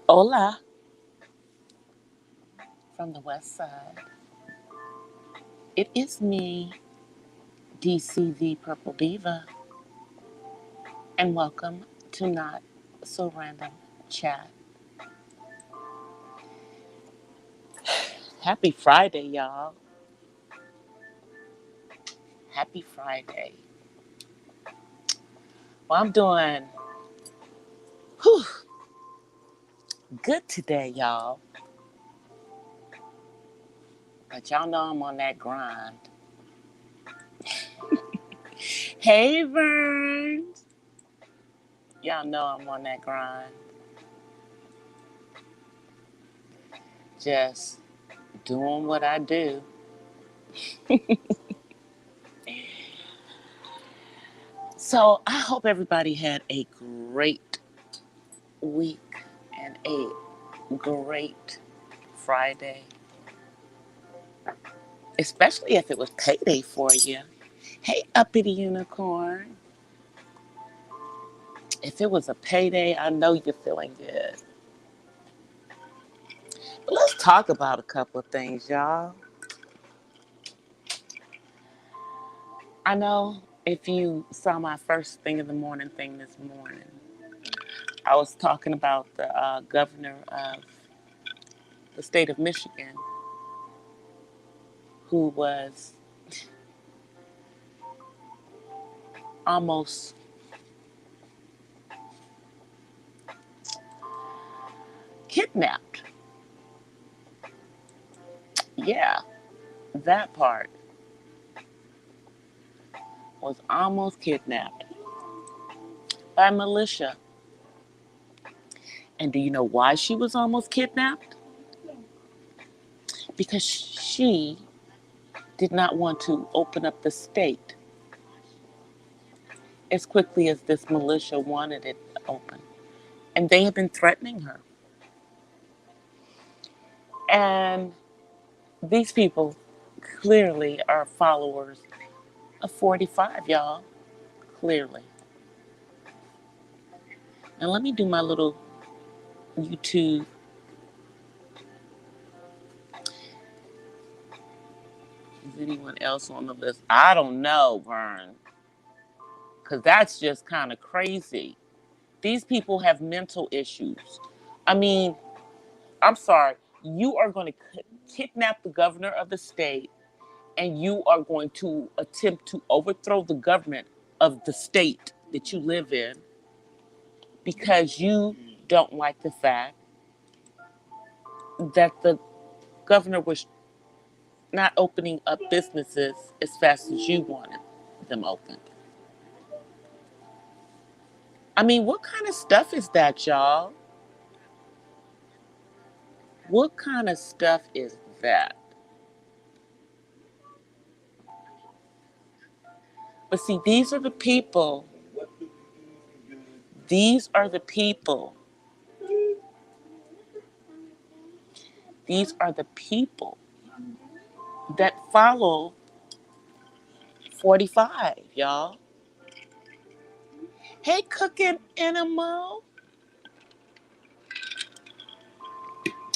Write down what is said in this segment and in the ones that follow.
Hola from the west side. It is me, DC the Purple Diva, and welcome to Not So Random Chat. Happy Friday, y'all. Happy Friday. Well, I'm doing whew, good today, y'all. But y'all know I'm on that grind. Hey, Vern. Y'all know I'm on that grind. Just doing what I do. So I hope everybody had a great week and a great Friday, especially if it was payday for you. Hey, uppity unicorn. If it was a payday, I know you're feeling good. But let's talk about a couple of things, y'all. I know if you saw my first thing in the morning thing this morning, I was talking about the governor of the state of Michigan who was almost kidnapped. Yeah, that part was almost kidnapped by militia. And do you know why she was almost kidnapped? Because she did not want to open up the state as quickly as this militia wanted it open. And they have been threatening her. And these people clearly are followers of 45, y'all. Clearly. Now let me do my little YouTube. Is anyone else on the list? I don't know, Vern. Because that's just kind of crazy. These people have mental issues. I mean, I'm sorry. You are going to kidnap the governor of the state and you are going to attempt to overthrow the government of the state that you live in because you don't like the fact that the governor was not opening up businesses as fast as you wanted them opened. I mean, what kind of stuff is that, y'all? What kind of stuff is that? But see, these are the people, these are the people that follow 45, y'all. Hey, cooking animal.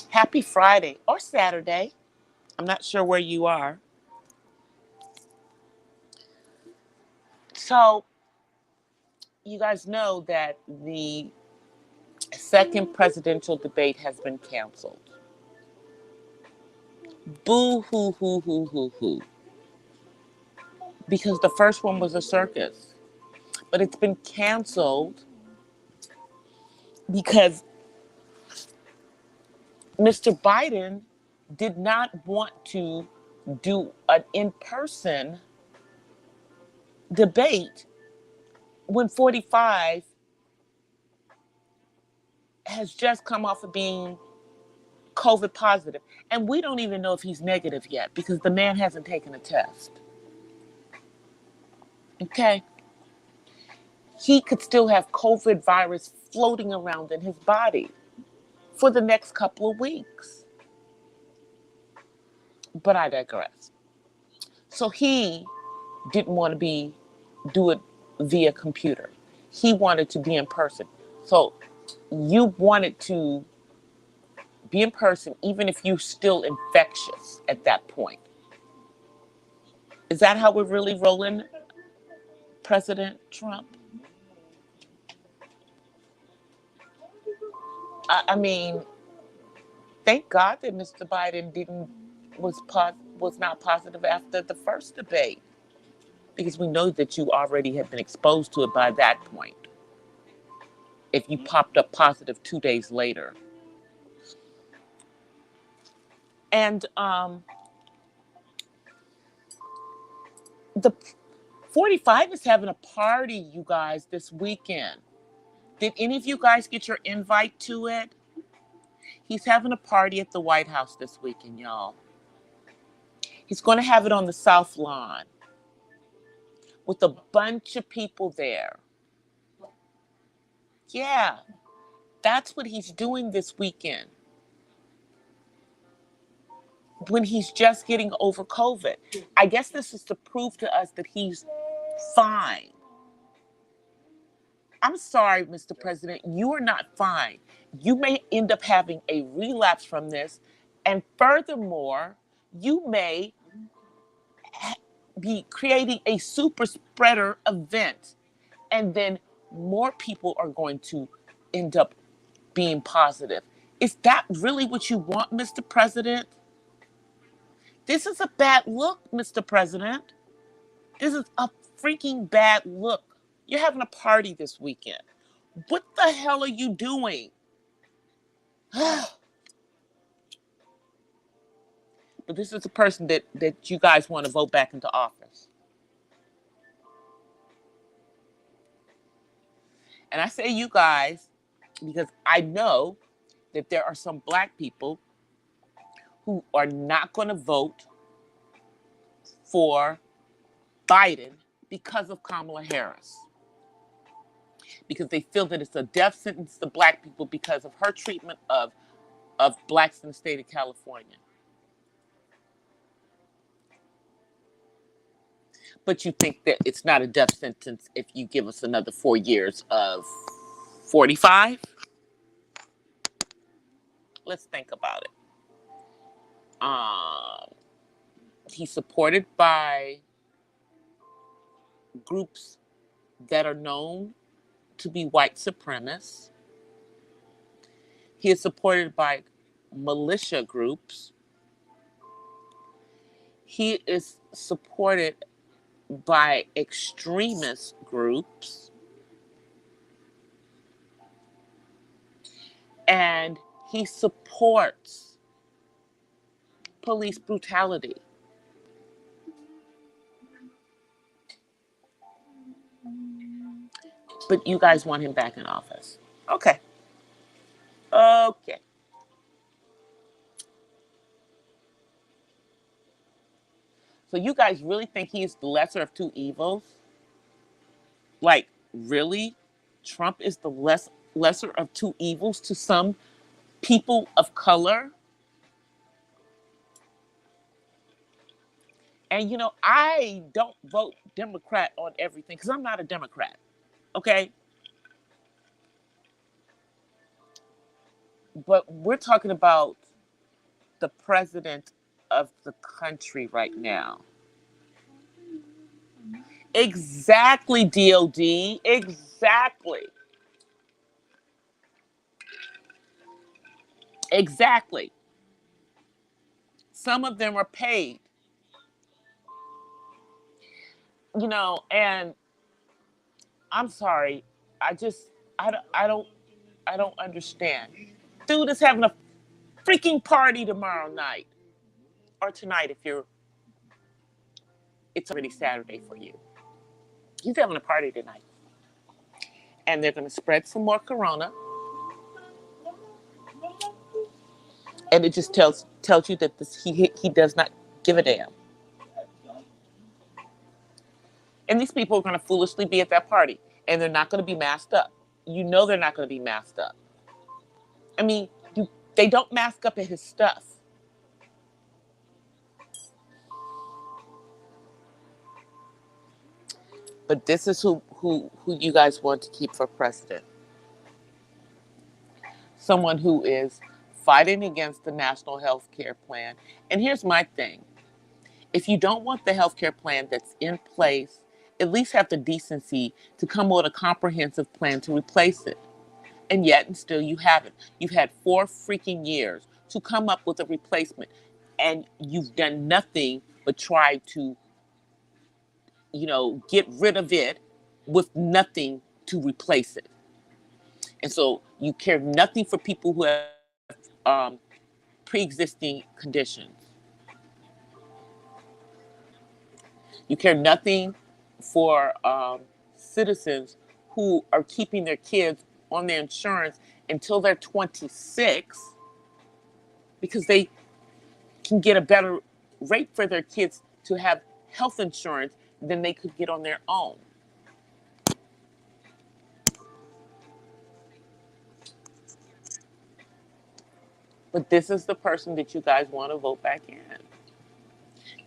Happy Friday or Saturday. I'm not sure where you are. So, you guys know that the second presidential debate has been canceled. Boo hoo hoo hoo hoo hoo. Because the first one was a circus. But it's been canceled because Mr. Biden did not want to do an in person debate when 45 has just come off of being COVID positive. And we don't even know if he's negative yet because the man hasn't taken a test. Okay? He could still have COVID virus floating around in his body for the next couple of weeks. But I digress. So he didn't want to do it via computer. He wanted to be in person. So you wanted to be in person, even if you're still infectious at that point. Is that how we're really rolling, President Trump? I mean, thank God that Mr. Biden was not positive after the first debate, because we know that you already had been exposed to it by that point. If you popped up positive 2 days later, and the 45 is having a party, you guys, this weekend. Did any of you guys get your invite to it? He's having a party at the White House this weekend, y'all. He's going to have it on the South Lawn with a bunch of people there. Yeah, that's what he's doing this weekend, when he's just getting over COVID. I guess this is to prove to us that he's fine. I'm sorry, Mr. President, you are not fine. You may end up having a relapse from this. And furthermore, you may be creating a super spreader event. And then more people are going to end up being positive. Is that really what you want, Mr. President? This is a bad look, Mr. President. This is a freaking bad look. You're having a party this weekend. What the hell are you doing? But this is the person that you guys want to vote back into office. And I say you guys because I know that there are some black people who are not going to vote for Biden because of Kamala Harris. Because they feel that it's a death sentence to black people because of her treatment of blacks in the state of California. But you think that it's not a death sentence if you give us another 4 years of 45? Let's think about it. He's supported by groups that are known to be white supremacists. He is supported by militia groups. He is supported by extremist groups. And he supports police brutality. But you guys want him back in office. Okay. Okay. So you guys really think he's the lesser of two evils? Like, really? Trump is the lesser of two evils to some people of color? And, I don't vote Democrat on everything because I'm not a Democrat. Okay? But we're talking about the president of the country right now. Exactly, DOD. Exactly. Exactly. Some of them are paid. And I'm sorry. I don't understand. Dude is having a freaking party tomorrow night. Or tonight it's already Saturday for you. He's having a party tonight. And they're going to spread some more corona. And it just tells you that he does not give a damn. And these people are going to foolishly be at that party. And they're not going to be masked up. You know they're not going to be masked up. I mean, they don't mask up at his stuff. But this is who you guys want to keep for president. Someone who is fighting against the national health care plan. And here's my thing. If you don't want the health care plan that's in place, at least have the decency to come with a comprehensive plan to replace it. And yet, and still, you haven't. You've had 4 freaking years to come up with a replacement, and you've done nothing but try to, get rid of it with nothing to replace it. And so you care nothing for people who have pre-existing conditions. You care nothing for citizens who are keeping their kids on their insurance until they're 26 because they can get a better rate for their kids to have health insurance than they could get on their own. But this is the person that you guys want to vote back in.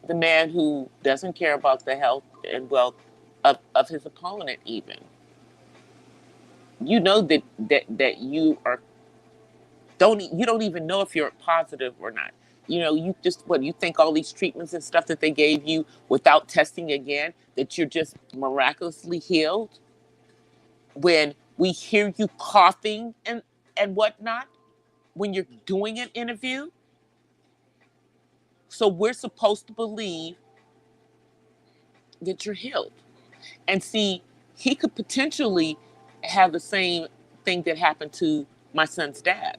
The man who doesn't care about the health and wealth of his opponent even. You know that you don't even know if you're positive or not. You just you think all these treatments and stuff that they gave you without testing again, that you're just miraculously healed when we hear you coughing and whatnot when you're doing an interview. So we're supposed to believe that you're healed. And see, he could potentially have the same thing that happened to my son's dad.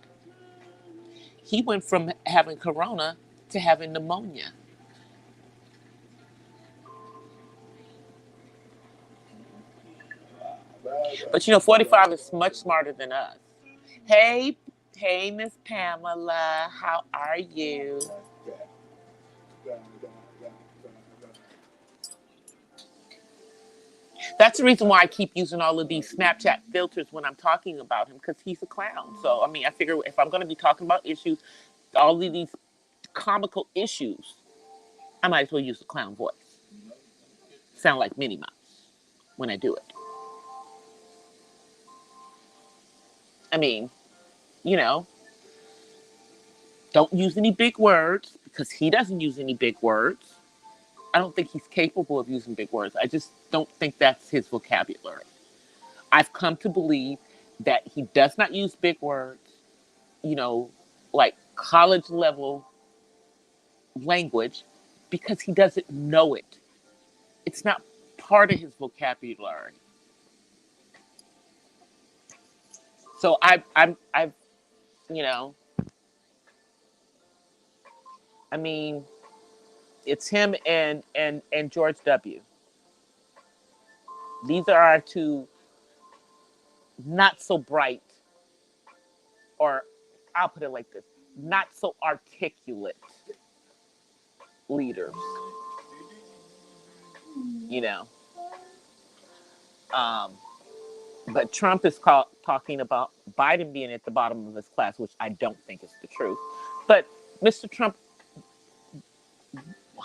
He went from having corona to having pneumonia. But 45 is much smarter than us. Hey, hey, Miss Pamela, how are you? That's the reason why I keep using all of these Snapchat filters when I'm talking about him, because he's a clown. So, I figure if I'm going to be talking about issues, all of these comical issues, I might as well use a clown voice. Sound like Minnie Mouse when I do it. I mean, you know, don't use any big words because he doesn't use any big words. I don't think he's capable of using big words. I just don't think that's his vocabulary. I've come to believe that he does not use big words, like college level language, because he doesn't know it. It's not part of his vocabulary. So I've, you know, I mean, it's him and George W. These are our two not so bright, or I'll put it like this, not so articulate leaders. You know, um, but Trump is talking about Biden being at the bottom of his class, which I don't think is the truth. But Mr. Trump,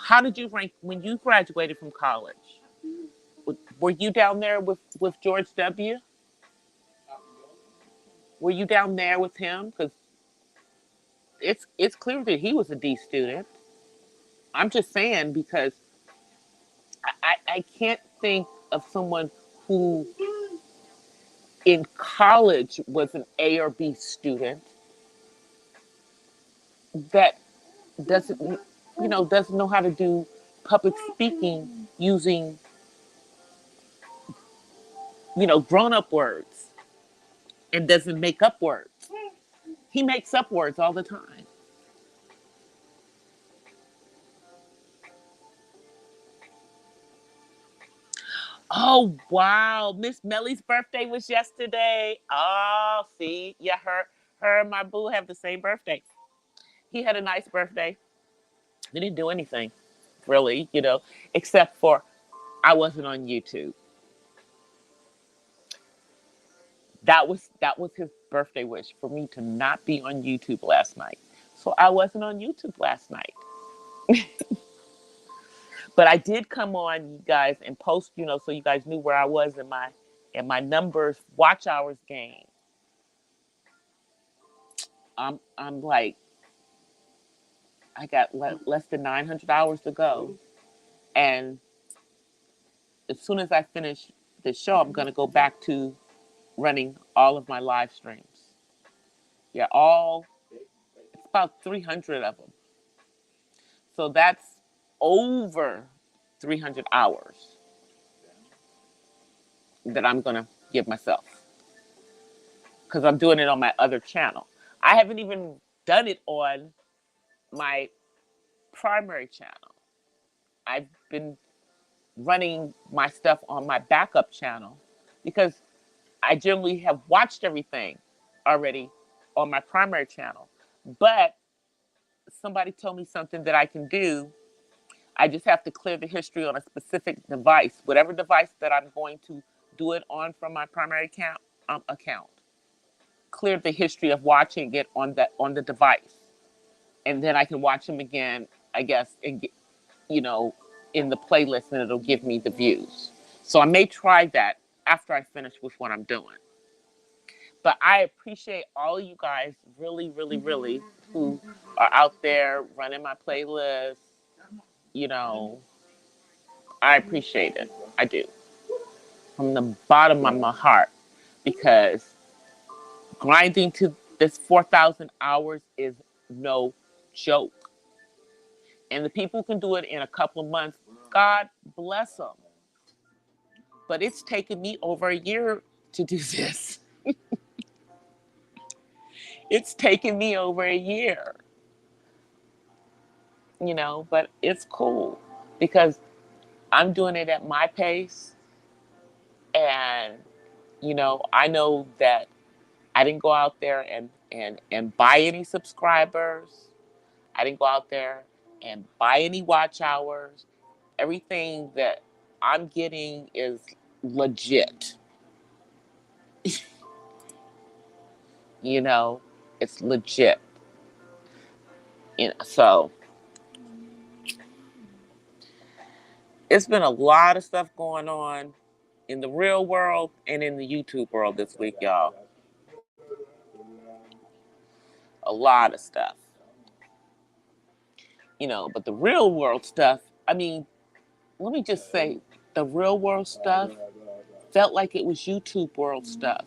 how did you rank when you graduated from college? Were you down there with George W? Were you down there with him? Because it's clear that he was a D student. I'm just saying because I can't think of someone who in college was an A or B student that doesn't doesn't know how to do public speaking using grown up words and doesn't make up words. He makes up words all the time. Oh wow, Miss Mellie's birthday was yesterday. Oh, see, yeah, her and my boo have the same birthday. He had a nice birthday. He didn't do anything, really, except for I wasn't on YouTube. That was his birthday wish for me to not be on YouTube last night. So I wasn't on YouTube last night. But I did come on, you guys, and post, so you guys knew where I was in my numbers watch hours game. I'm like, I got less than 900 hours to go, and as soon as I finish this show, I'm gonna go back to running all of my live streams. Yeah, it's about 300 of them. So that's over 300 hours that I'm gonna give myself because I'm doing it on my other channel. I haven't even done it on my primary channel. I've been running my stuff on my backup channel because I generally have watched everything already on my primary channel. But somebody told me something that I can do. I just have to clear the history on a specific device, whatever device that I'm going to do it on from my primary account. Clear the history of watching it on the device, and then I can watch them again, I guess, and get, you know, in the playlist, and it'll give me the views. So I may try that after I finish with what I'm doing. But I appreciate all you guys, really, really, really, who are out there running my playlist. You know, I appreciate it. I do. From the bottom of my heart. Because grinding to this 4,000 hours is no joke. And the people who can do it in a couple of months, God bless them. But it's taken me over a year to do this. It's taken me over a year, but it's cool because I'm doing it at my pace. And, I know that I didn't go out there and buy any subscribers. I didn't go out there and buy any watch hours. Everything that I'm getting is legit. you know, it's legit. So it's been a lot of stuff going on in the real world and in the YouTube world this week, y'all. A lot of stuff. But the real world stuff, I mean, let me just say, the real world stuff felt like it was YouTube world stuff.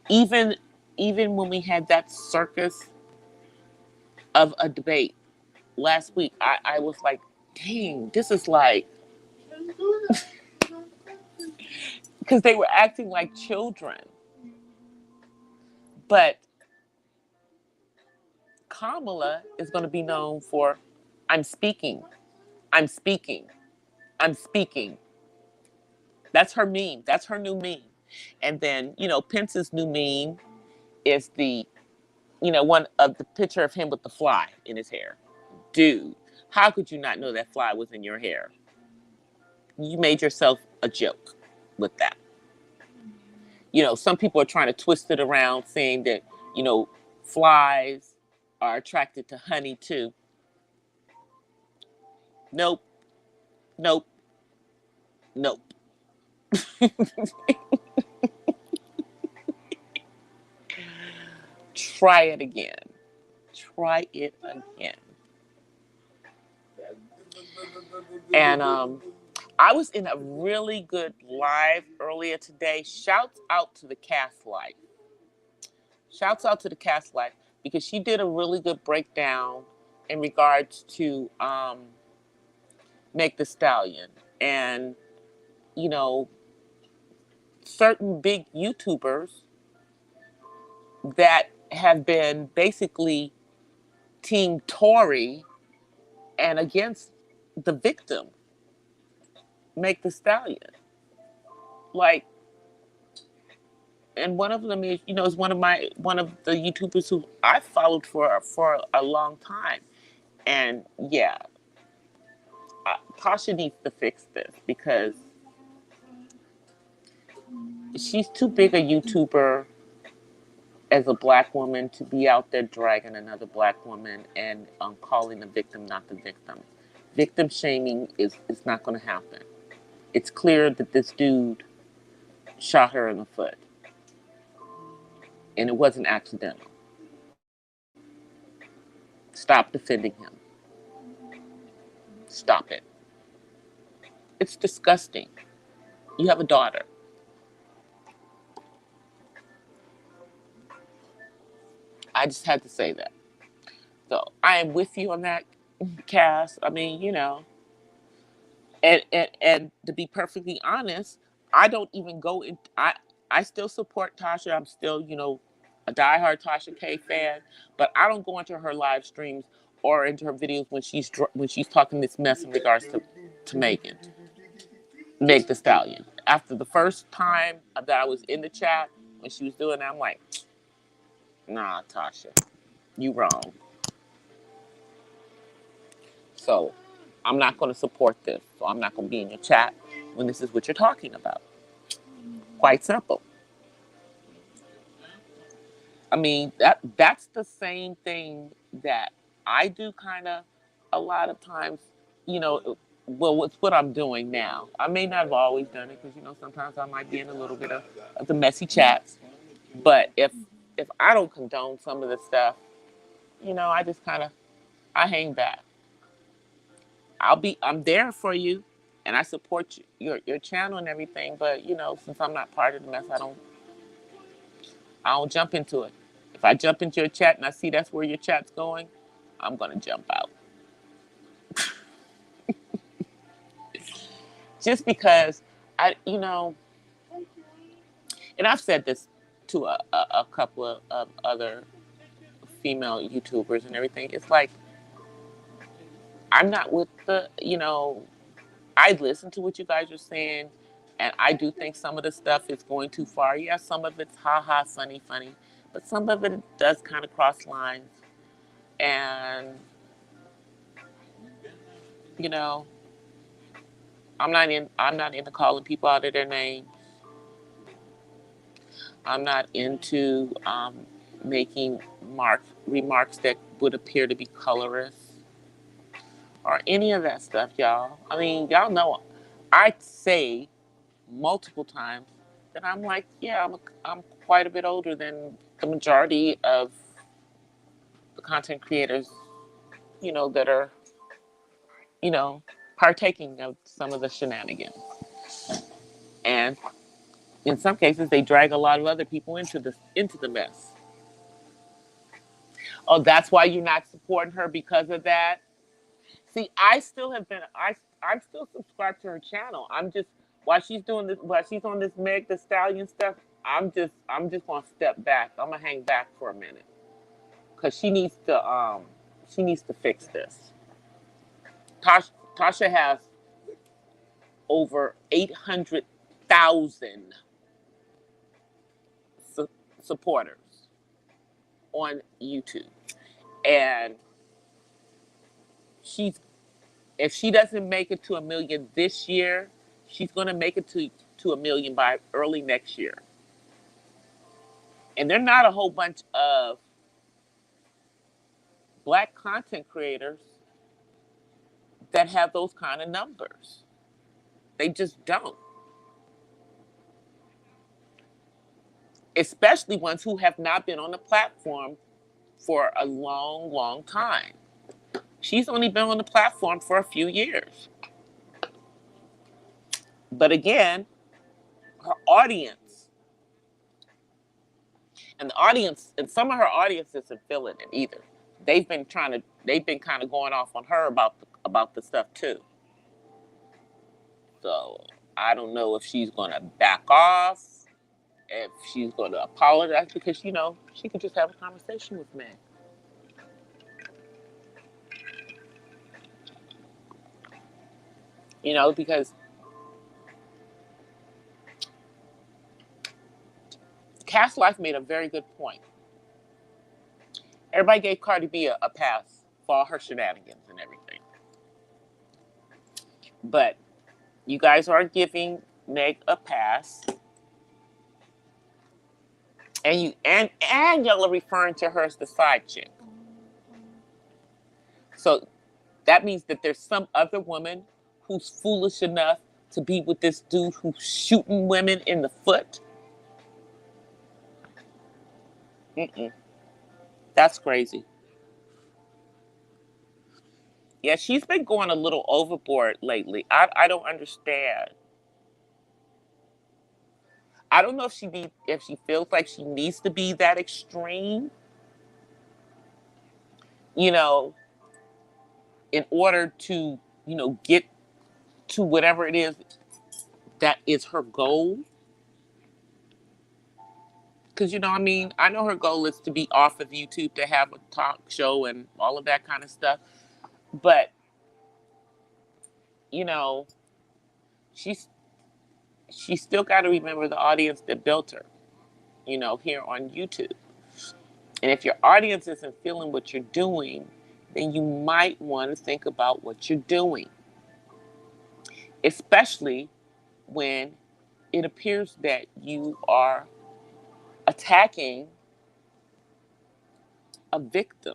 Even even when we had that circus of a debate last week, I was like, dang, this is like, because they were acting like children. But Kamala is going to be known for, I'm speaking, I'm speaking, I'm speaking. That's her meme. That's her new meme. And then, Pence's new meme is one of the picture of him with the fly in his hair. Dude, how could you not know that fly was in your hair? You made yourself a joke with that. Some people are trying to twist it around saying that, flies are attracted to honey too. Nope, nope, nope. Try it again. Try it again. And I was in a really good live earlier today. Shouts out to the Cast Life. Shouts out to the Cast Life because she did a really good breakdown in regards to Meg the Stallion. And, certain big YouTubers that have been basically Team Tory and against the victim, Meg the Stallion. Like, and one of them is one of the YouTubers who I followed for a long time. And yeah, Tasha needs to fix this because she's too big a YouTuber as a black woman to be out there dragging another black woman and calling the victim not the victim. Victim shaming is not going to happen. It's clear that this dude shot her in the foot, and it wasn't accidental. Stop defending him. Stop it. It's disgusting. You have a daughter. I just had to say that. So I am with you on that, Cass. I mean, and to be perfectly honest, I don't even go in. I still support Tasha. I'm still, a diehard Tasha K fan, but I don't go into her live streams or into her videos when she's talking this mess in regards to Meg the Stallion. After the first time that I was in the chat when she was doing that, I'm like, nah, Tasha, you wrong. So I'm not going to support this. So I'm not going to be in your chat when this is what you're talking about. Quite simple. I mean, that's the same thing that I do kind of a lot of times, well, it's what I'm doing now. I may not have always done it because, sometimes I might be in a little bit of the messy chats. But if I don't condone some of the stuff, I just I hang back. I'm there for you and I support your channel and everything. But, since I'm not part of the mess, I don't jump into it. If I jump into your chat and I see that's where your chat's going, I'm going to jump out. Just because and I've said this to a couple of other female YouTubers and everything. It's like, I'm not with I listen to what you guys are saying, and I do think some of the stuff is going too far. Yeah, some of it's ha-ha, funny, but some of it does kind of cross lines. And, I'm not into calling people out of their names. I'm not into making remarks that would appear to be colorist or any of that stuff, y'all. I mean, y'all know I say multiple times that I'm like, yeah, I'm quite a bit older than the majority of the content creators, that are, partaking of some of the shenanigans. And in some cases, they drag a lot of other people into the mess. Oh, that's why you're not supporting her because of that. See, I'm still subscribed to her channel. I'm just while she's on this Meg the Stallion stuff. I'm just gonna step back. I'm gonna hang back for a minute because she needs to fix this. Tasha has over 800,000 supporters on YouTube, and if she doesn't make it to 1 million this year, she's going to make it to 1 million by early next year. And there are not a whole bunch of Black content creators that have those kind of numbers. They just don't. Especially ones who have not been on the platform for a long, long time. She's only been on the platform for a few years. But again, her audience, and some of her audience isn't feeling it either. They've been kind of going off on her about the stuff too. So I don't know if she's gonna back off, if she's gonna apologize, because she could just have a conversation with me. Because Cass Life made a very good point. Everybody gave Cardi B a pass for all her shenanigans and everything. But you guys aren't giving Meg a pass. And y'all are referring to her as the side chick. So that means that there's some other woman who's foolish enough to be with this dude who's shooting women in the foot. Mm-mm. That's crazy. Yeah, she's been going a little overboard lately. I don't understand. I don't know if she feels like she needs to be that extreme, you know, in order to, get to whatever it is that is her goal. Because, I mean, I know her goal is to be off of YouTube, to have a talk show and all of that kind of stuff. But, you know, she's she's still got to remember the audience that built her, here on YouTube. And if your audience isn't feeling what you're doing, then you might want to think about what you're doing, especially when it appears that you are attacking a victim.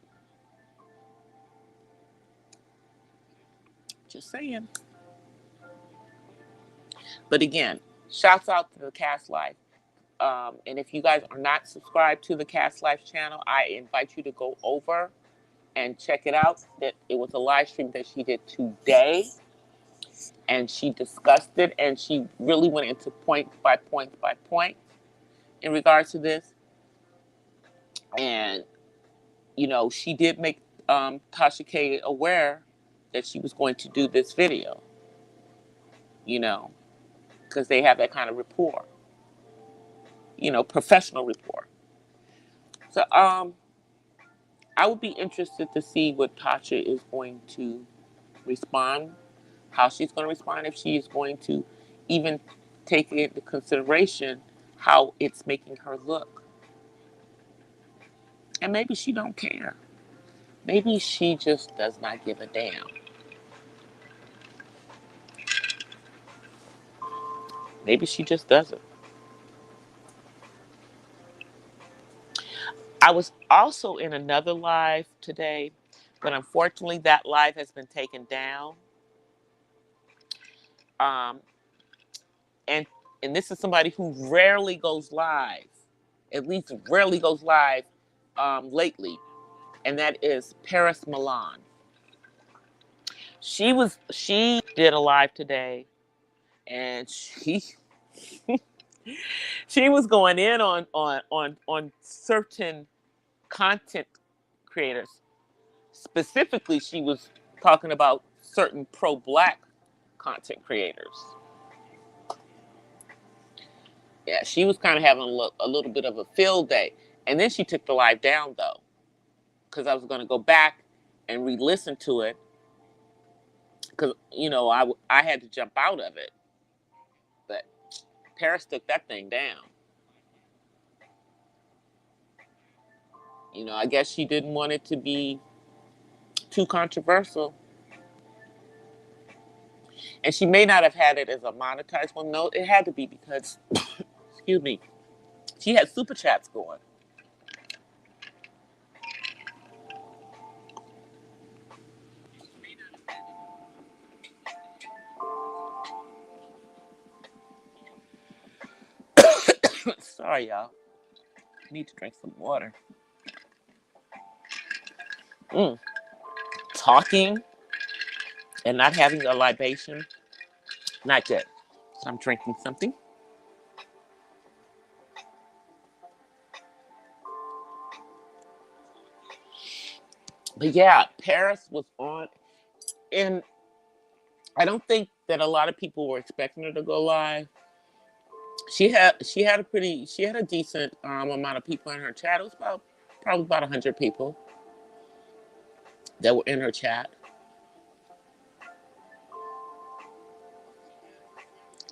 Just saying. But again, shouts out to the Cast Life. And if you guys are not subscribed to the Cast Life channel, I invite you to go over and check it out. That it was a live stream that she did today, and she discussed it, and she really went into point by point by point in regards to this. And she did make Tasha K aware that she was going to do this video. Because they have that kind of rapport, professional rapport. So I would be interested to see what Tasha is going to respond, how she's going to respond, if she is going to even take into consideration how it's making her look. And maybe she don't care. Maybe she just does not give a damn. Maybe she just doesn't. I was also in another live today, but unfortunately that live has been taken down. Um, and and this is somebody who rarely goes live, at least rarely goes live lately, and that is Paris Milan. She did a live today, and she was going in on certain content creators. Specifically, she was talking about certain pro-black content creators. Yeah, she was kind of having a little bit of a field day. And then she took the live down, though, because I was going to go back and re-listen to it, because, I had to jump out of it. But Paris took that thing down. I guess she didn't want it to be too controversial. And she may not have had it as a monetized one. No, it had to be because, excuse me, she had super chats going. Sorry, y'all. I need to drink some water. Talking and not having a libation, not good. So I'm drinking something. But yeah, Paris was on, and I don't think that a lot of people were expecting her to go live. She had a decent amount of people in her chat. It was probably about 100 people that were in her chat.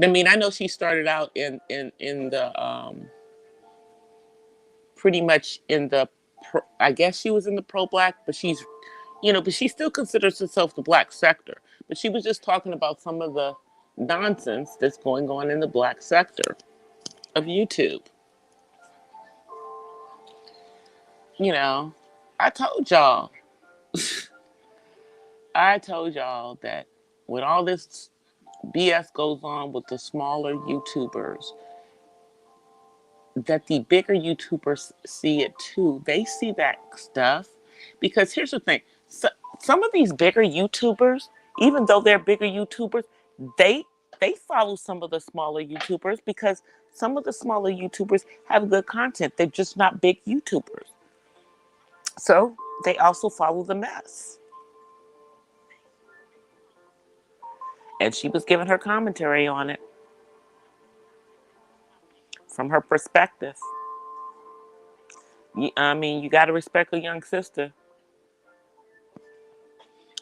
I mean, I know she started out in the pretty much in the I guess she was in the pro-black, but but she still considers herself the black sector. But she was just talking about some of the nonsense that's going on in the black sector of YouTube. I told y'all, I told y'all that when all this BS goes on with the smaller YouTubers, that the bigger YouTubers see it too. They see that stuff because here's the thing: some of these bigger YouTubers, even though they're bigger YouTubers, they they follow some of the smaller YouTubers because some of the smaller YouTubers have good content. They're just not big YouTubers. So they also follow the mess. And she was giving her commentary on it from her perspective. I mean, you got to respect a young sister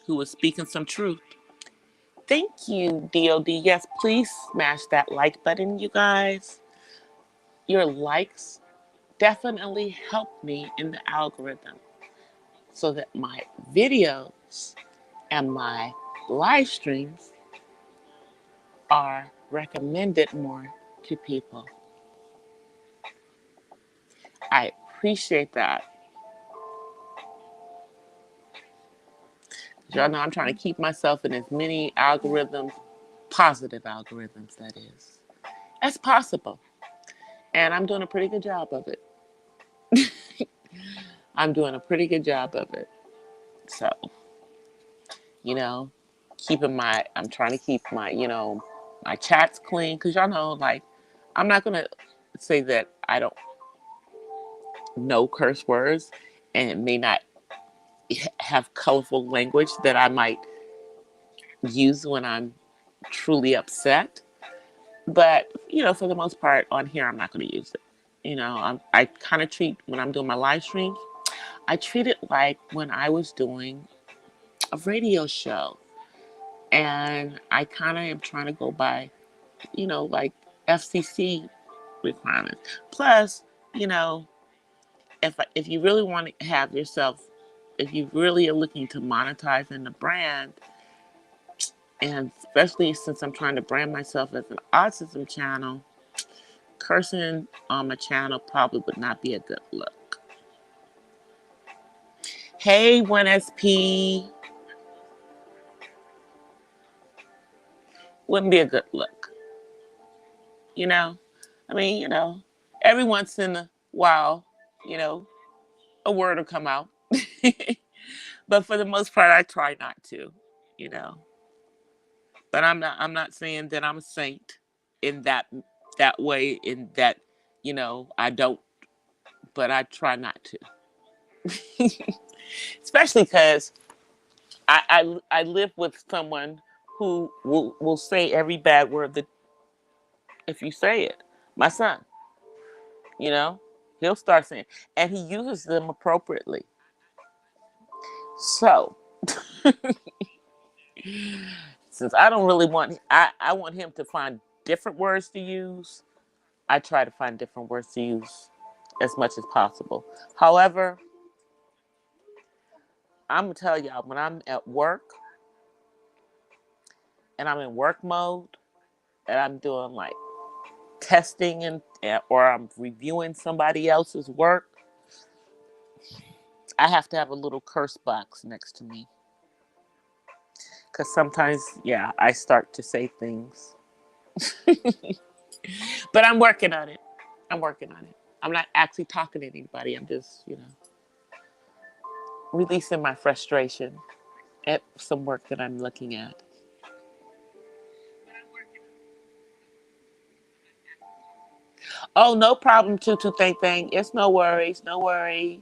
who was speaking some truth. Thank you, DOD. Yes, please smash that like button, you guys. Your likes definitely help me in the algorithm so that my videos and my live streams are recommended more to people. I appreciate that. Y'all know I'm trying to keep myself in as many algorithms, positive algorithms, that is, as possible. And I'm doing a pretty good job of it. I'm doing a pretty good job of it. So, you know, I'm trying to keep my, my chats clean. Cause y'all know, like, I'm not going to say that I don't know curse words and it may not have colorful language that I might use when I'm truly upset. But, for the most part on here, I'm not going to use it. I kind of treat, when I'm doing my live streams, I treat it like when I was doing a radio show. And I kind of am trying to go by, like FCC requirements. Plus, you know, if you really want to have yourself, if you really are looking to monetize in the brand, and especially since I'm trying to brand myself as an autism channel, cursing on my channel probably would not be a good look. Hey, 1SP. Wouldn't be a good look. You know? I mean, every once in a while, you know, a word will come out. But for the most part, I try not to, you know. But I'm not saying that I'm a saint in that way, in that, I don't, but I try not to. Especially because I live with someone who will say every bad word that if you say it. My son, you know, he'll start saying, and he uses them appropriately. So, since I don't really I want him to find different words to use. I try to find different words to use as much as possible. However, I'm gonna tell y'all, when I'm at work and I'm in work mode and I'm doing like testing or I'm reviewing somebody else's work, I have to have a little curse box next to me. Because sometimes, yeah, I start to say things. But I'm working on it. I'm working on it. I'm not actually talking to anybody. I'm just, releasing my frustration at some work that I'm looking at. Oh, no problem, Tutu Thing Thing. It's no worries, no worries.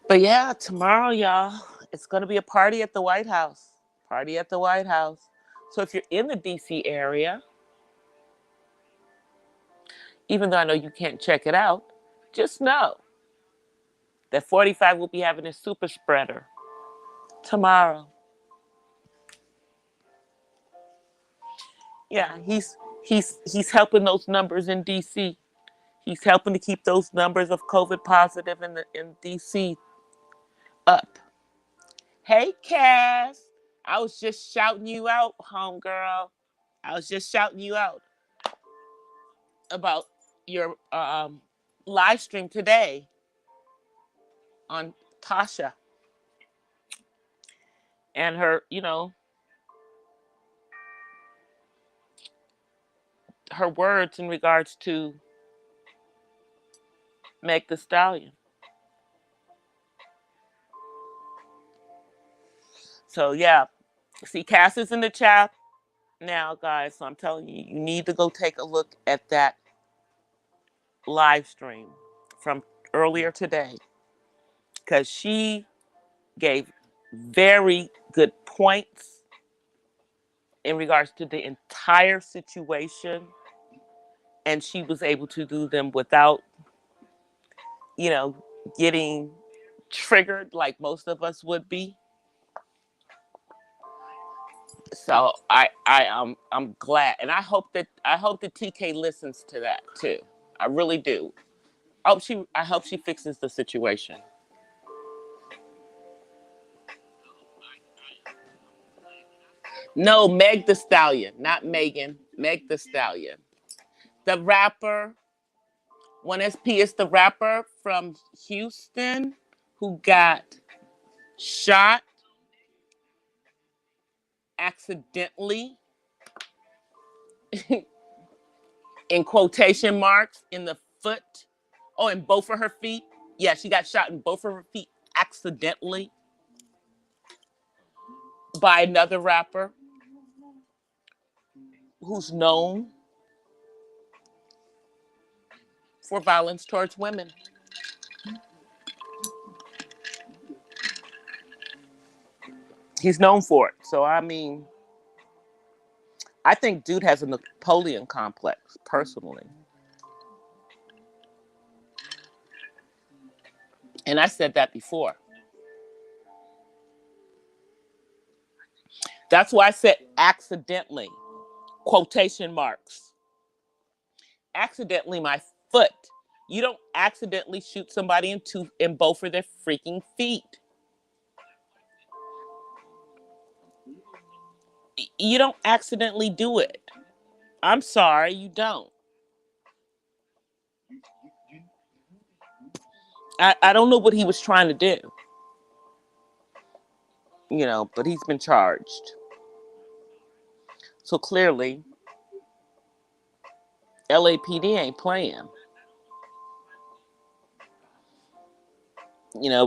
But yeah, tomorrow, y'all, it's going to be a party at the White House. Party at the White House. So if you're in the DC area, even though I know you can't check it out, just know that 45 will be having a super spreader tomorrow. Yeah, he's helping those numbers in DC. He's helping to keep those numbers of COVID positive in DC up. Hey, Cass. I was just shouting you out, homegirl. I was just shouting you out about your live stream today on Tasha and her, her words in regards to Meg the Stallion. So yeah, see, Cass is in the chat now, guys. So I'm telling you, you need to go take a look at that live stream from earlier today, because she gave very good points in regards to the entire situation, and she was able to do them without, you know, getting triggered like most of us would be. So I'm glad, and I hope that TK listens to that too. I really do. I hope she fixes the situation. No, Meg the Stallion, not Megan. Meg the Stallion, the rapper. 1SP is the rapper from Houston who got shot accidentally, in quotation marks, in the foot. Oh, in both of her feet. Yeah, she got shot in both of her feet accidentally by another rapper who's known for violence towards women. He's known for it. So, I mean, I think dude has a Napoleon complex, personally. And I said that before. That's why I said accidentally, quotation marks. Accidentally, my foot. You don't accidentally shoot somebody in both of their freaking feet. You don't accidentally do it. I'm sorry, you don't. I don't know what he was trying to do, but he's been charged. So clearly, LAPD ain't playing.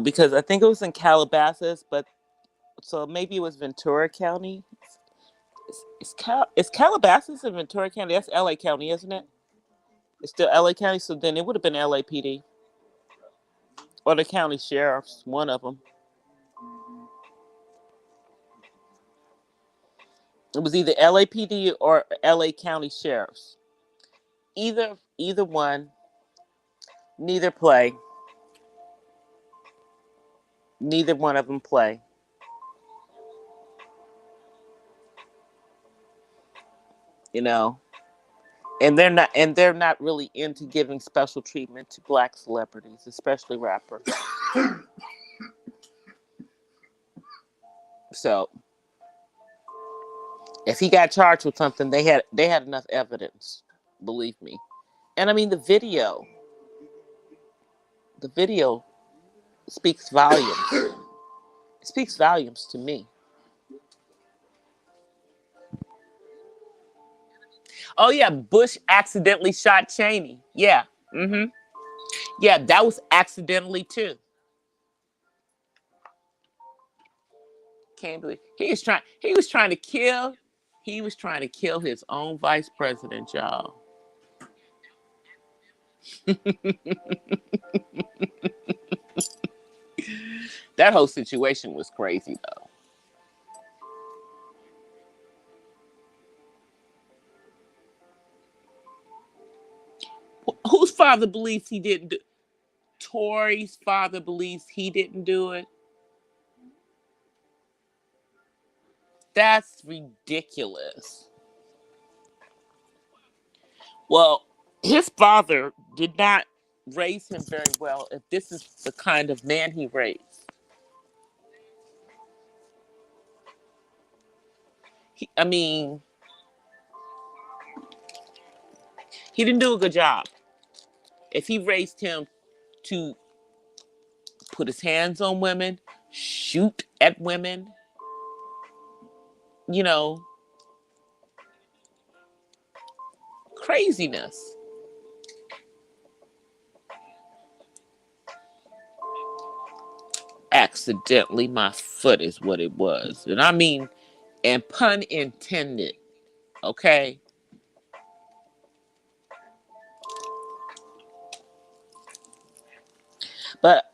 Because I think it was in Calabasas, but so maybe it was Ventura County. Is Calabasas in Ventura County? That's LA County, isn't it? It's still LA County, so then it would have been LAPD. Or the county sheriffs, one of them. It was either LAPD or LA County sheriffs. Either one, neither play. Neither one of them play. You know, and they're not really into giving special treatment to black celebrities, especially rappers. So if he got charged with something, they had enough evidence, believe me. And I mean the video speaks volumes. It speaks volumes to me. Oh yeah, Bush accidentally shot Cheney. Yeah. Mm-hmm. Yeah, that was accidentally too. Can't believe he was trying to kill his own vice president, y'all. That whole situation was crazy though. Whose father believes he didn't do? Tory's father believes he didn't do it. That's ridiculous. Well, his father did not raise him very well if this is the kind of man he raised. I mean, he didn't do a good job. If he raised him to put his hands on women, shoot at women, you know, craziness. accidentally. My foot is what it was. And I mean, and pun intended. Okay. But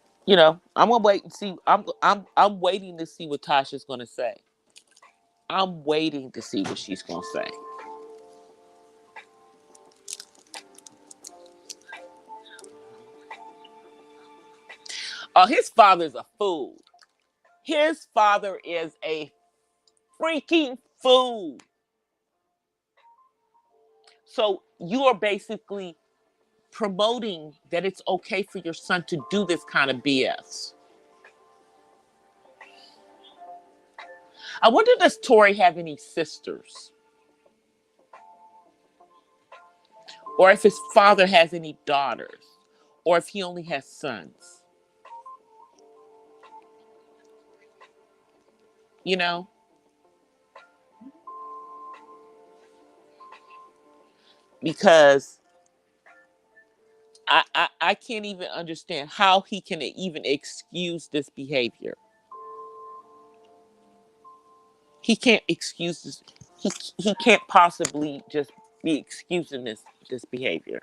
I'm gonna wait and see. I'm waiting to see what Tasha's gonna say. I'm waiting to see what she's gonna say. Oh, his father's a fool. His father is a freaking fool. So you are basically promoting that it's okay for your son to do this kind of BS. I wonder, does Tori have any sisters? Or if his father has any daughters? Or if he only has sons? You know? Because I can't even understand how he can even excuse this behavior. He can't excuse this. He can't possibly just be excusing this behavior.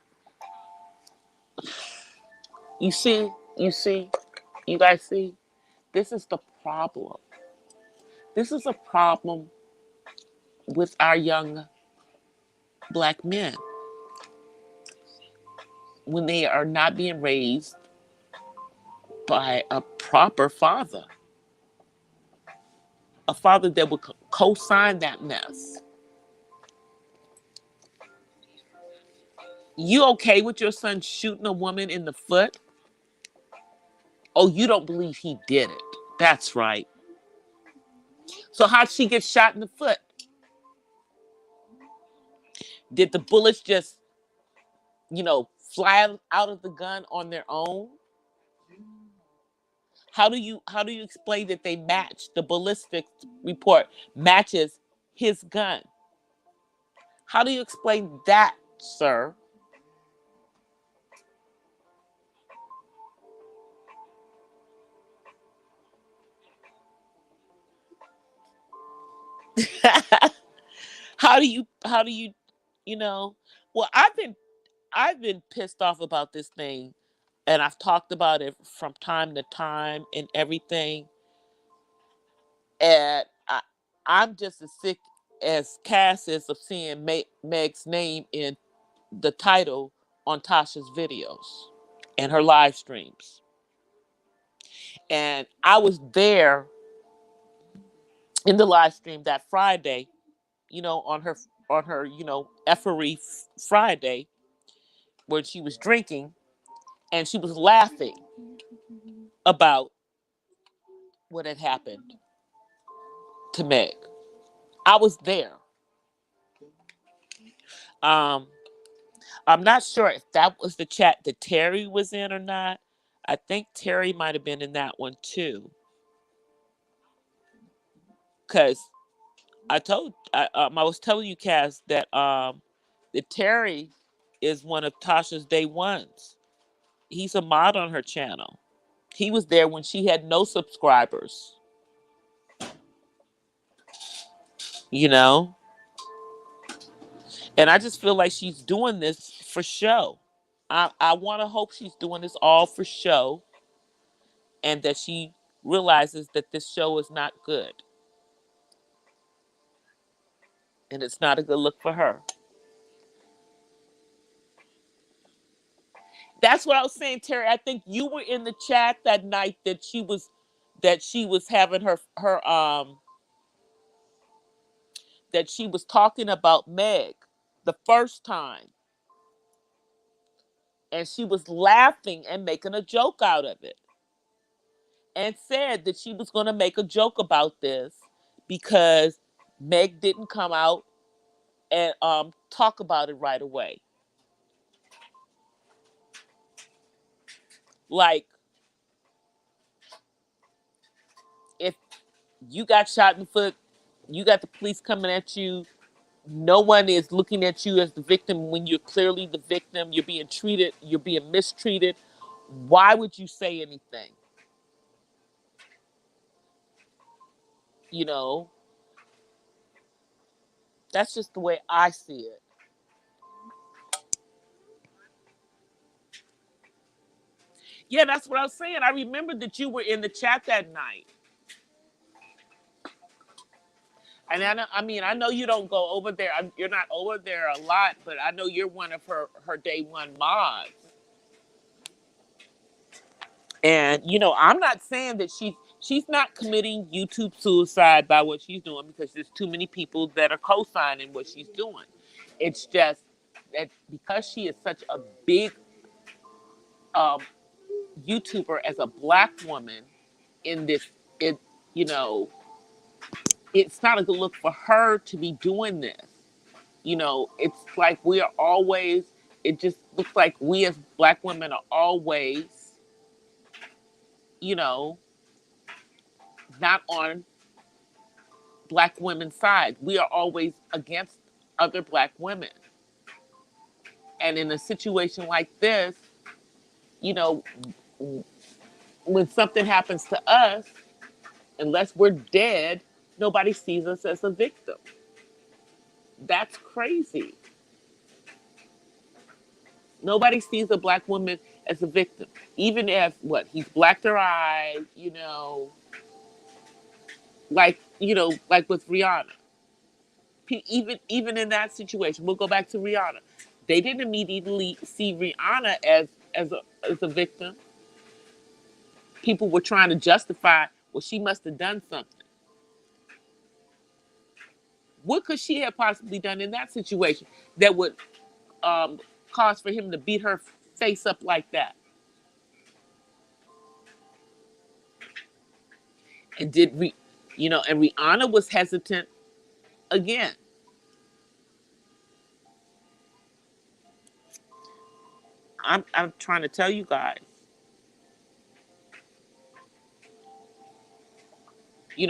You see, you guys see, this is the problem. This is a problem with our young black men when they are not being raised by a proper father, a father that would co-sign that mess. You okay with your son shooting a woman in the foot? Oh, you don't believe he did it. That's right. So how'd she get shot in the foot? Did the bullets just, fly out of the gun on their own? How do you explain that they match, the ballistics report matches his gun? How do you explain that, sir? how do you you know well, I've been pissed off about this thing, and I've talked about it from time to time and everything. And I'm just as sick as Cass is of seeing Meg's name in the title on Tasha's videos and her live streams. And I was there in the live stream that Friday, on her effery Friday, where she was drinking and she was laughing about what had happened to Meg. I was there. Um, I'm not sure if that was the chat that Terry was in or not. I think Terry might have been in that one too. Because I was telling you, Cass, that Terry is one of Tasha's day ones. He's a mod on her channel. He was there when she had no subscribers. You know? And I just feel like she's doing this for show. I want to hope she's doing this all for show, and that she realizes that this show is not good. And it's not a good look for her. That's what I was saying, Terry. I think you were in the chat that night that she was having that she was talking about Meg the first time, and she was laughing and making a joke out of it, and said that she was going to make a joke about this because Meg didn't come out and talk about it right away. Like, if you got shot in the foot, you got the police coming at you, no one is looking at you as the victim when you're clearly the victim, you're being mistreated. Why would you say anything? You know, that's just the way I see it. Yeah, that's what I was saying. I remember that you were in the chat that night. And I mean, I know you don't go over there. You're not over there a lot, but I know you're one of her day one mods. And I'm not saying that she's not committing YouTube suicide by what she's doing, because there's too many people that are co-signing what she's doing. It's just that because she is such a big um, YouTuber as a black woman in this, it you know, it's not a good look for her to be doing this. It's like we are always. It just looks like we as black women are always, you know, not on black women's side. We are always against other black women. And in a situation like this, you know, when something happens to us, unless we're dead, nobody sees us as a victim. That's crazy. Nobody sees a black woman as a victim. Even if he's blacked her eye, like with Rihanna. Even in that situation, we'll go back to Rihanna. They didn't immediately see Rihanna as a victim. People were trying to justify, well, she must have done something. What could she have possibly done in that situation that would cause for him to beat her face up like that? And and Rihanna was hesitant again. I'm trying to tell you guys.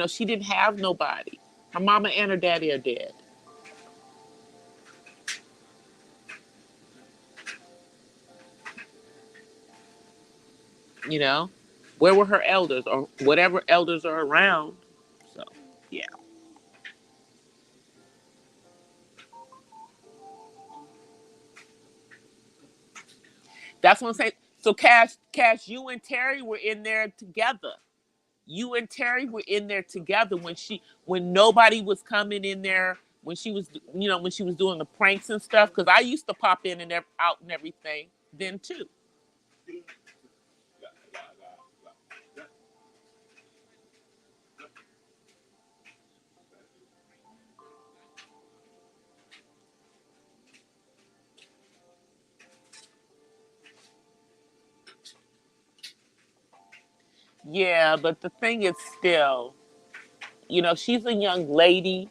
She didn't have nobody. Her mama and her daddy are dead. Where were her elders, or whatever elders are around? So, yeah. That's what I'm saying. So, Cash, you and Terry were in there together. You and Terry were in there together when nobody was coming in there, when she was doing the pranks and stuff. Because I used to pop in and out and everything then too. Yeah, but the thing is still, she's a young lady,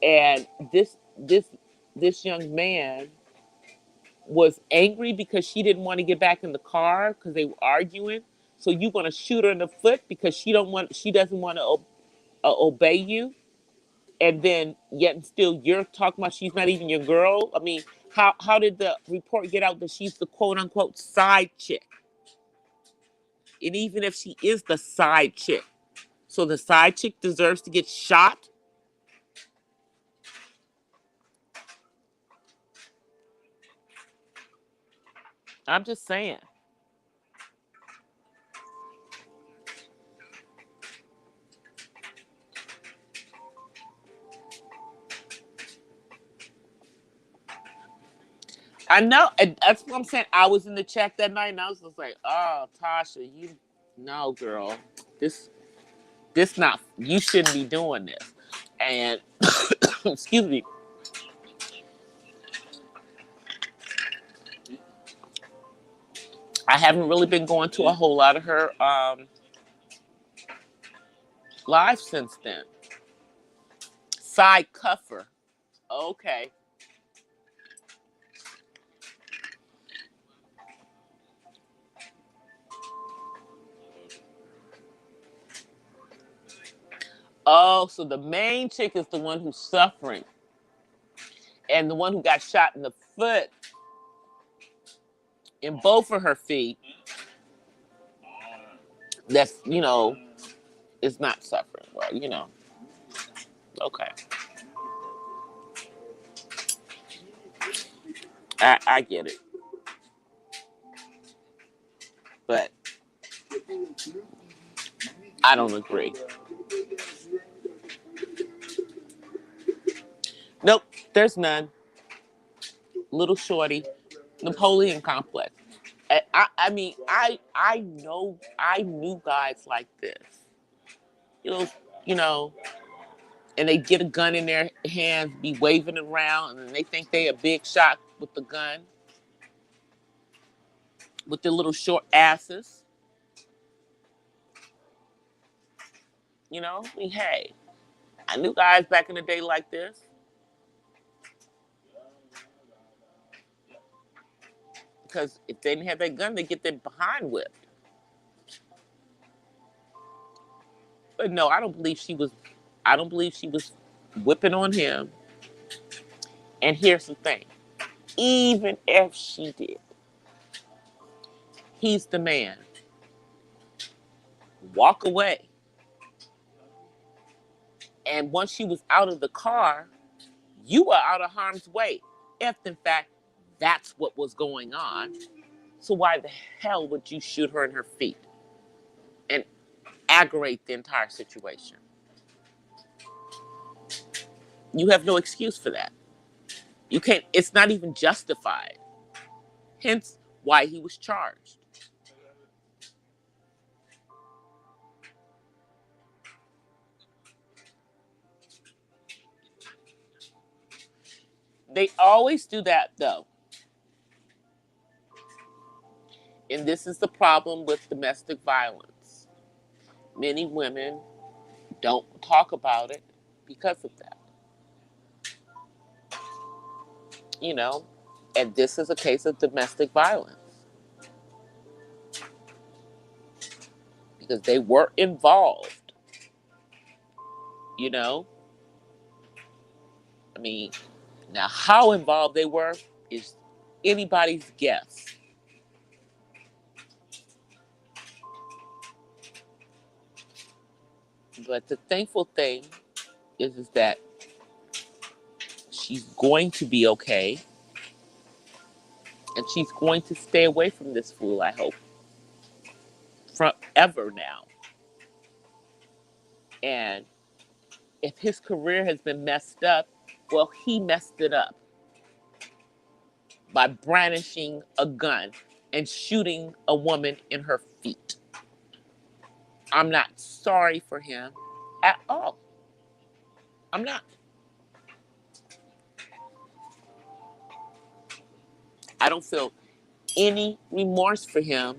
and this young man was angry because she didn't want to get back in the car because they were arguing. So you going to shoot her in the foot because she doesn't want to obey you, and then yet and still you're talking about she's not even your girl. I mean, how did the report get out that she's the quote unquote side chick? And even if she is the side chick, so the side chick deserves to get shot? I'm just saying. I know, and that's what I'm saying. I was in the chat that night, and I was just like, "Oh, Tasha, no, girl, this, not. You shouldn't be doing this." And excuse me, I haven't really been going to a whole lot of her live since then. Side cuffer, okay. Oh, so the main chick is the one who's suffering, and the one who got shot in the foot, in both of her feet. That's is not suffering. Well, okay. I get it. But I don't agree. Nope, there's none. Little shorty, Napoleon complex. I mean, I knew guys like this. You know, you know, and they get a gun in their hands, be waving it around, and they think they a big shot with the gun, with their little short asses. I mean, hey, I knew guys back in the day like this. Because if they didn't have that gun, they get their behind whipped. But no, I don't believe she was. I don't believe she was whipping on him. And here's the thing: even if she did, he's the man. Walk away. And once she was out of the car, you were out of harm's way. If in fact that's what was going on, so why the hell would you shoot her in her feet and aggravate the entire situation? You have no excuse for that. You can't. It's not even justified. Hence why he was charged. They always do that though. And this is the problem with domestic violence. Many women don't talk about it because of that. You know, and this is a case of domestic violence because they were involved. You know, I mean, now how involved they were is anybody's guess. But the thankful thing is that she's going to be okay, and she's going to stay away from this fool, I hope, forever now. And if his career has been messed up, well, he messed it up by brandishing a gun and shooting a woman in her feet. I'm not sorry for him at all. I'm not. I don't feel any remorse for him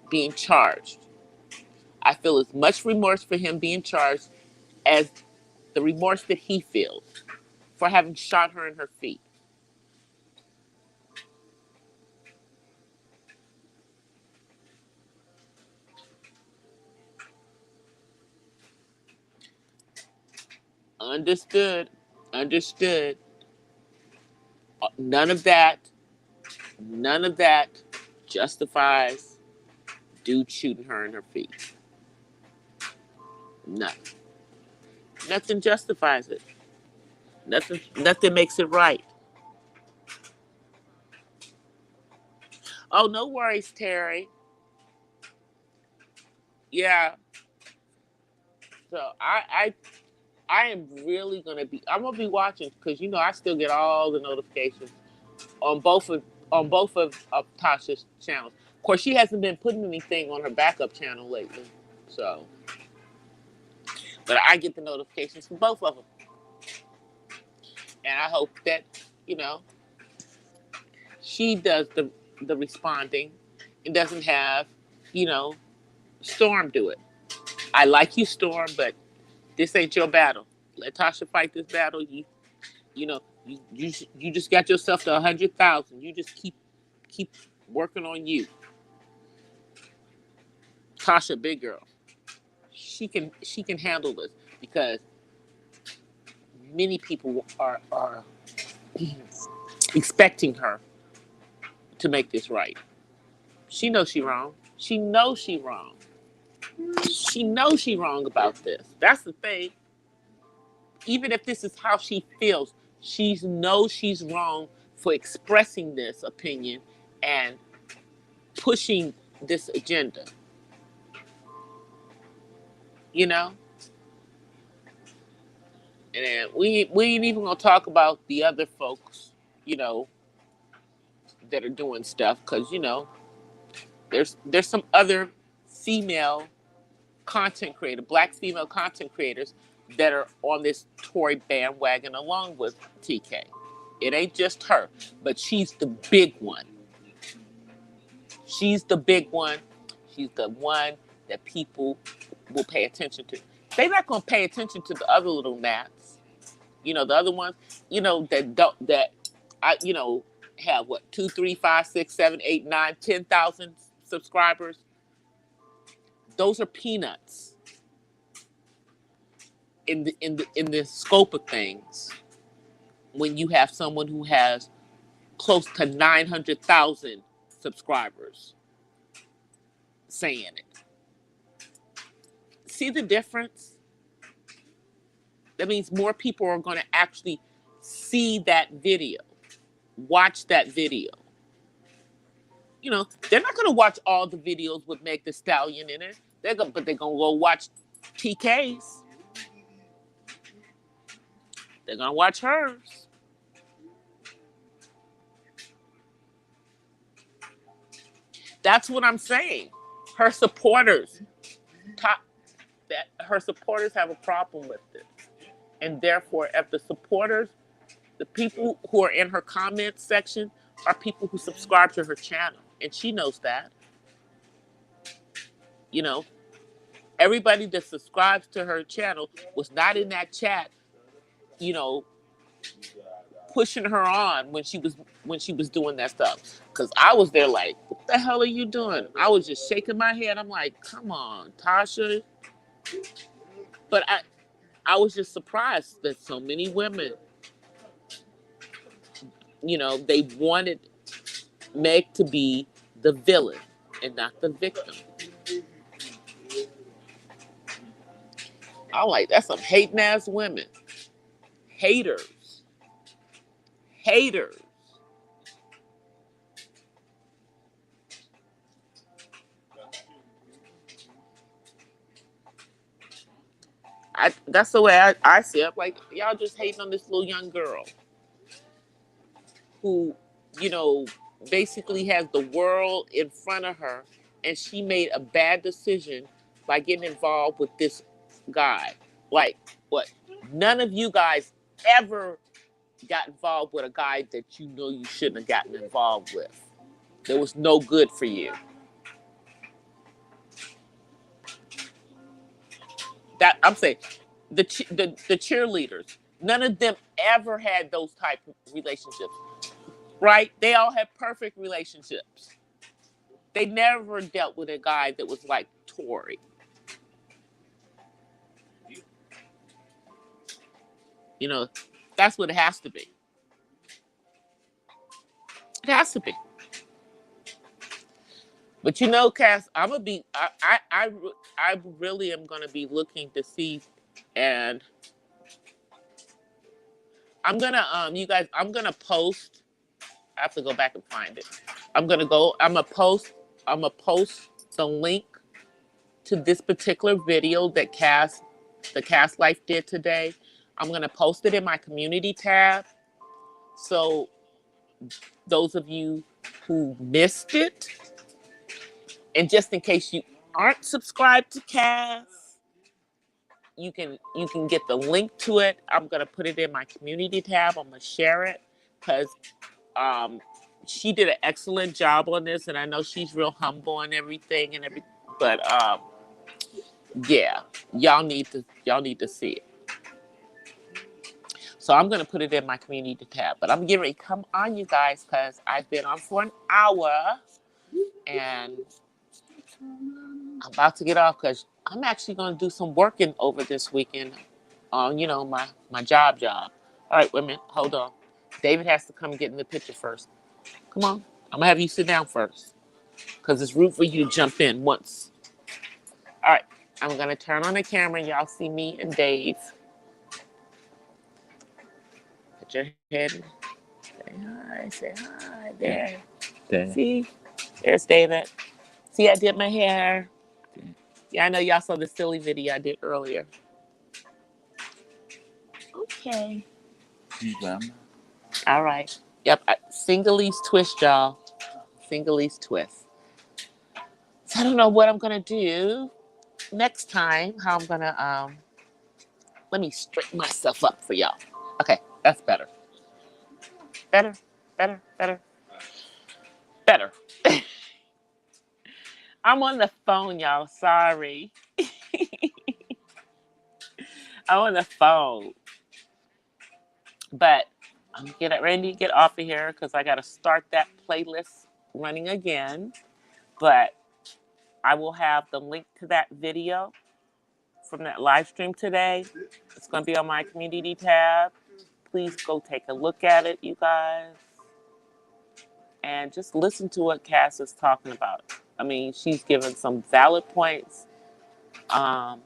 being charged. I feel as much remorse for him being charged as the remorse that he feels for having shot her in her feet. Understood. Understood. None of that, none of that justifies dude shooting her in her feet. Nothing. Nothing justifies it. Nothing makes it right. Oh, no worries, Terry. Yeah. So I am really gonna be. I'm gonna be watching because I still get all the notifications on both of Tasha's channels. Of course, she hasn't been putting anything on her backup channel lately, so but I get the notifications from both of them, and I hope that you know she does the responding and doesn't have Storm do it. I like you, Storm, but this ain't your battle. Let Tasha fight this battle. You just got yourself to 100,000. You just keep working on you. Tasha, big girl. She can handle this because many people are expecting her to make this right. She knows she wrong. She knows she wrong. She knows she's wrong about this. That's the thing. Even if this is how she feels, she knows she's wrong for expressing this opinion and pushing this agenda. You know? And we ain't even gonna talk about the other folks, you know, that are doing stuff, because there's some other female content creator, black female content creators that are on this Tory bandwagon along with TK. It ain't just her, but she's the big one. She's the big one. She's the one that people will pay attention to. They're not gonna pay attention to the other little gnats. The other ones, that don't that I have what 2, 3, 5, 6, 7, 8, 9, 10,000 subscribers. Those are peanuts in the scope of things. When you have someone who has close to 900,000 subscribers saying it, see the difference? That means more people are going to actually see that video, watch that video. They're not going to watch all the videos with Meg Thee Stallion in it. But they're going to go watch TK's. They're going to watch hers. That's what I'm saying. Her supporters, her supporters have a problem with it. And therefore, if the people who are in her comments section are people who subscribe to her channel. And she knows that. Everybody that subscribes to her channel was not in that chat, pushing her on when she was doing that stuff. Because I was there like, what the hell are you doing? I was just shaking my head. I'm like, come on, Tasha. But I was just surprised that so many women, they wanted Meg to be the villain and not the victim. I'm like, that's some hating ass women. Haters. That's the way I see it. Like, y'all just hating on this little young girl who, basically has the world in front of her, and she made a bad decision by getting involved with this guy. Like, what? None of you guys ever got involved with a guy that you shouldn't have gotten involved with. There was no good for you. That I'm saying, the cheerleaders, none of them ever had those type of relationships, right? They all had perfect relationships. They never dealt with a guy that was like Tory. That's what it has to be. It has to be. But Cass, I'm gonna be. I really am gonna be looking to see, and I'm gonna you guys. I'm gonna post. I have to go back and find it. I'm gonna post the link to this particular video that the Cass Life did today. I'm gonna post it in my community tab. So those of you who missed it, and just in case you aren't subscribed to Cass, you can get the link to it. I'm gonna put it in my community tab. I'm gonna share it because she did an excellent job on this, and I know she's real humble and everything but yeah, y'all need to see it. So I'm gonna put it in my community tab. But I'm getting ready to come on, you guys, because I've been on for an hour, and I'm about to get off because I'm actually gonna do some working over this weekend on my job. All right, wait a minute, hold on. David has to come get in the picture first. Come on, I'm gonna have you sit down first because it's rude for you to jump in once. All right, I'm going to turn on the camera. Y'all see me and Dave. Put your head in. Say hi. There. See? There's David. See, I did my hair. Yeah, I know y'all saw the silly video I did earlier. Okay. All right. Yep. Single-lease twist, y'all. Single-lease twist. So I don't know what I'm going to do next time. How I'm going to, let me straighten myself up for y'all. Okay. That's better. Better. I'm on the phone, y'all. Sorry. I'm on the phone. But I'm getting ready to get off of here because I got to start that playlist running again. But I will have the link to that video from that live stream today. It's going to be on my community tab. Please go take a look at it, you guys. And just listen to what Cass is talking about. I mean, she's given some valid points. And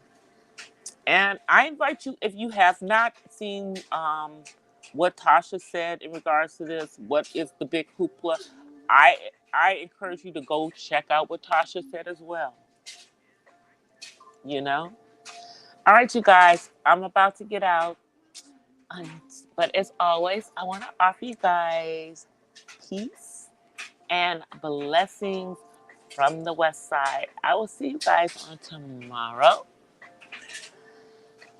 I invite you, if you have not seen what Tasha said in regards to this, what is the big hoopla, I encourage you to go check out what Tasha said as well. You know? All right, you guys, I'm about to get out. But as always, I want to offer you guys peace and blessings from the West Side. I will see you guys on tomorrow.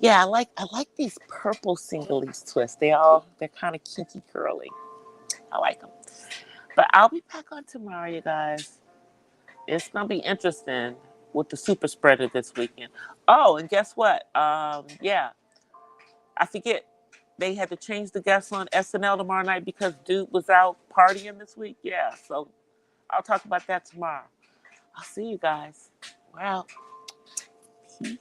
Yeah, I like these purple single-leaf twists. They're kind of kinky curly. I like them. But I'll be back on tomorrow, you guys. It's gonna be interesting with the super spreader this weekend. Oh, and guess what? Yeah, I forget they had to change the guests on SNL tomorrow night because dude was out partying this week. Yeah, so I'll talk about that tomorrow. I'll see you guys. Wow. Peace.